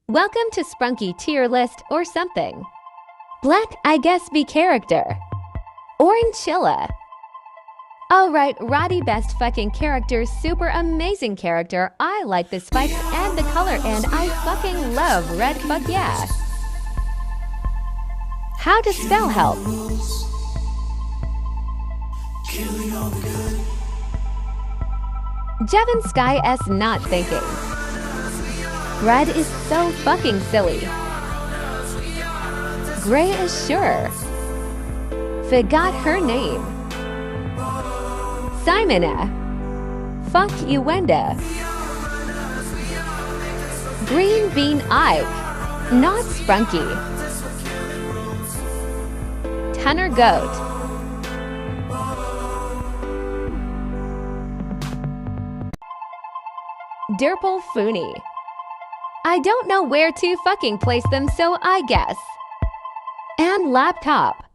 Welcome to Sprunki tier list or something. Black, I guess, be character. Oranchilla. Alright, Roddy best fucking character, super amazing character. I like the spikes and the color and I fucking love red, fuck yeah. How does spell help? Jevin Sky S not thinking. Red is so fucking silly. Gray is sure. Forgot her name. Simona. Fuck you, Wenda. Green Bean Ike. Not Sprunky. Tanner Goat. Dirple Fooney. I don't know where to fucking place them, so I guess. And laptop.